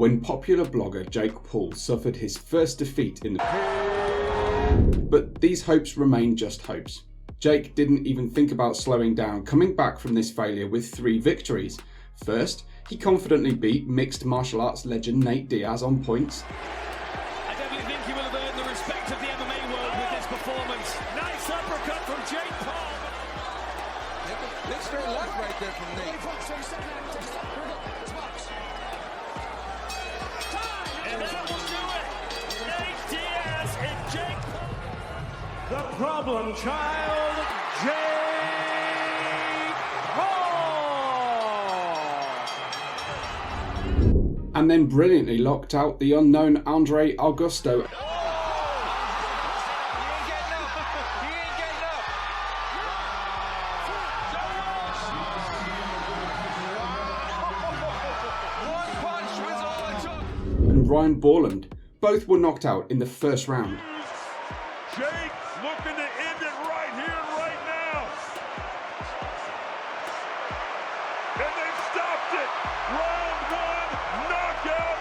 when popular blogger Jake Paul suffered his first defeat in the... But these hopes remain just hopes. Jake didn't even think about slowing down, coming back from this failure with 3 victories. First, he confidently beat mixed martial arts legend Nate Diaz on points. I definitely think he will have earned the respect of the MMA world with this performance. Nice uppercut from Jake Paul. Big straight left right there from Nate. And that will do it. Nate Diaz and Jake Paul. The problem child, Jake Paul. And then brilliantly locked out the unknown Andre Augusto. And Ryan Borland. Both were knocked out in the first round. Jake looking to end it right here and right now. And they stopped it. Round 1, knockout,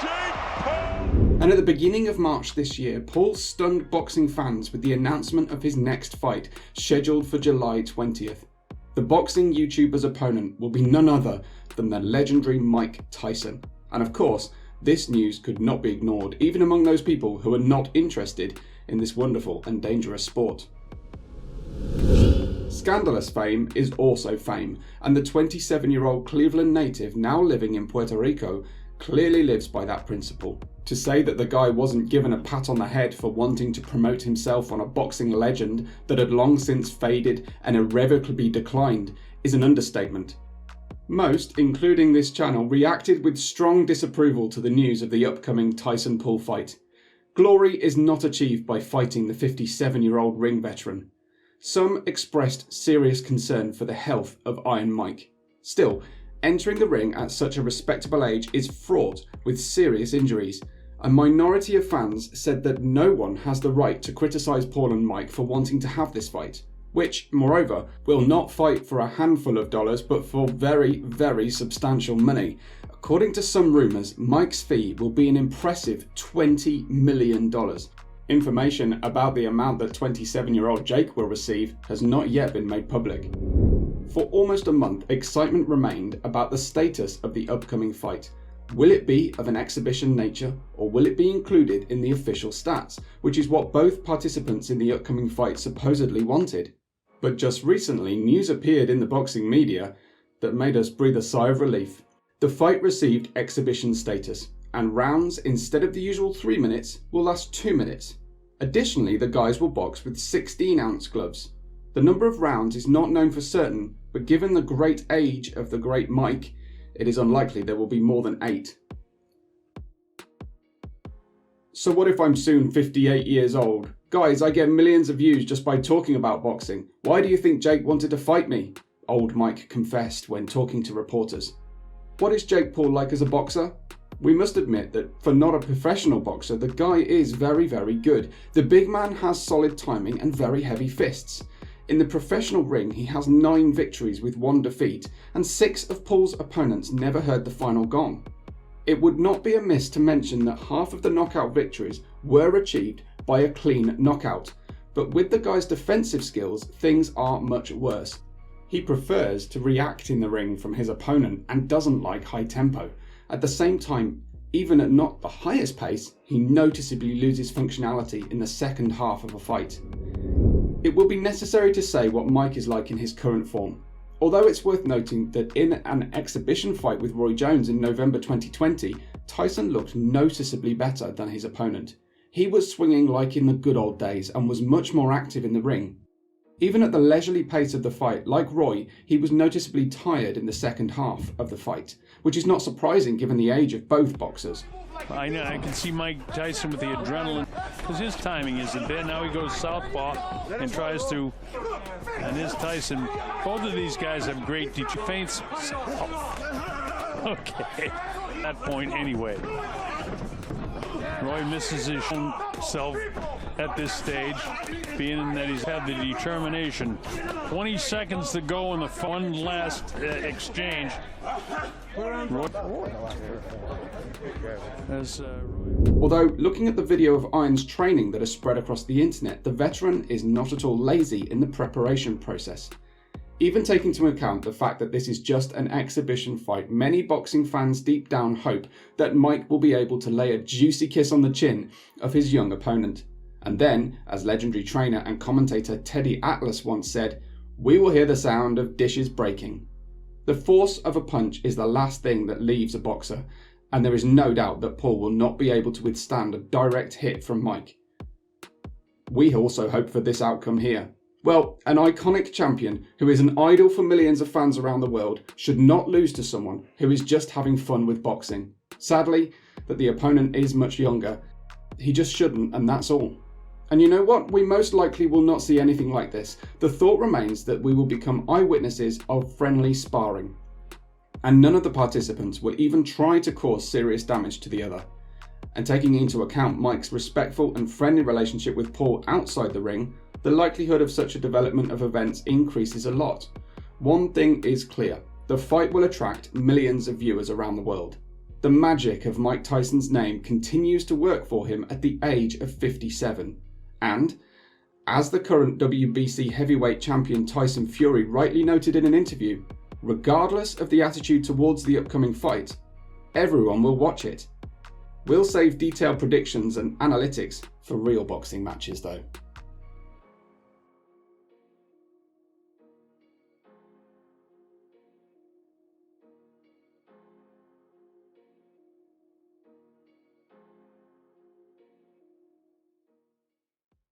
Jake Paul. And at the beginning of March this year, Paul stunned boxing fans with the announcement of his next fight, scheduled for July 20th. The boxing YouTuber's opponent will be none other than the legendary Mike Tyson. And of course, this news could not be ignored, even among those people who are not interested in this wonderful and dangerous sport. Scandalous fame is also fame, and the 27-year-old Cleveland native now living in Puerto Rico clearly lives by that principle. To say that the guy wasn't given a pat on the head for wanting to promote himself on a boxing legend that had long since faded and irrevocably declined is an understatement. Most, including this channel, reacted with strong disapproval to the news of the upcoming Tyson-Paul fight. Glory is not achieved by fighting the 57-year-old ring veteran. Some expressed serious concern for the health of Iron Mike. Still, entering the ring at such a respectable age is fraught with serious injuries. A minority of fans said that no one has the right to criticise Paul and Mike for wanting to have this fight, which, moreover, will not fight for a handful of dollars but for very, very substantial money. According to some rumours, Mike's fee will be an impressive $20 million. Information about the amount that 27-year-old Jake will receive has not yet been made public. For almost a month, excitement remained about the status of the upcoming fight. Will it be of an exhibition nature, or will it be included in the official stats, which is what both participants in the upcoming fight supposedly wanted? But just recently, news appeared in the boxing media that made us breathe a sigh of relief. The fight received exhibition status, and rounds, instead of the usual 3 minutes, will last 2 minutes. Additionally, the guys will box with 16-ounce gloves. The number of rounds is not known for certain, but given the great age of the great Mike, it is unlikely there will be more than 8. So what if I'm soon 58 years old? Guys, I get millions of views just by talking about boxing. Why do you think Jake wanted to fight me? Old Mike confessed when talking to reporters. What is Jake Paul like as a boxer? We must admit that for not a professional boxer, the guy is very, very good. The big man has solid timing and very heavy fists. In the professional ring, he has 9 victories with 1 defeat, and 6 of Paul's opponents never heard the final gong. It would not be amiss to mention that half of the knockout victories were achieved by a clean knockout, but with the guy's defensive skills, things are much worse. He prefers to react in the ring from his opponent and doesn't like high tempo. At the same time, even at not the highest pace, he noticeably loses functionality in the second half of a fight. It will be necessary to say what Mike is like in his current form. Although it's worth noting that in an exhibition fight with Roy Jones in November 2020, Tyson looked noticeably better than his opponent. He was swinging like in the good old days and was much more active in the ring. Even at the leisurely pace of the fight, like Roy, he was noticeably tired in the second half of the fight, which is not surprising given the age of both boxers. I know, I can see Mike Tyson with the adrenaline, because his timing isn't there. Now he goes southpaw and tries to, and his Tyson, both of these guys have great teacher feints. Oh. Okay, at that point anyway. Roy misses his own self at this stage, being that he's had the determination. 20 seconds to go in the one last exchange. Although, looking at the video of Iron's training that has spread across the internet, the veteran is not at all lazy in the preparation process. Even taking into account the fact that this is just an exhibition fight, many boxing fans deep down hope that Mike will be able to lay a juicy kiss on the chin of his young opponent. And then, as legendary trainer and commentator Teddy Atlas once said, "We will hear the sound of dishes breaking." The force of a punch is the last thing that leaves a boxer, and there is no doubt that Paul will not be able to withstand a direct hit from Mike. We also hope for this outcome here. Well, an iconic champion who is an idol for millions of fans around the world should not lose to someone who is just having fun with boxing. Sadly, that the opponent is much younger, he just shouldn't, and that's all. And you know what? We most likely will not see anything like this. The thought remains that we will become eyewitnesses of friendly sparring, and none of the participants will even try to cause serious damage to the other. And taking into account Mike's respectful and friendly relationship with Paul outside the ring, the likelihood of such a development of events increases a lot. One thing is clear, the fight will attract millions of viewers around the world. The magic of Mike Tyson's name continues to work for him at the age of 57. And, as the current WBC heavyweight champion Tyson Fury rightly noted in an interview, regardless of the attitude towards the upcoming fight, everyone will watch it. We'll save detailed predictions and analytics for real boxing matches though.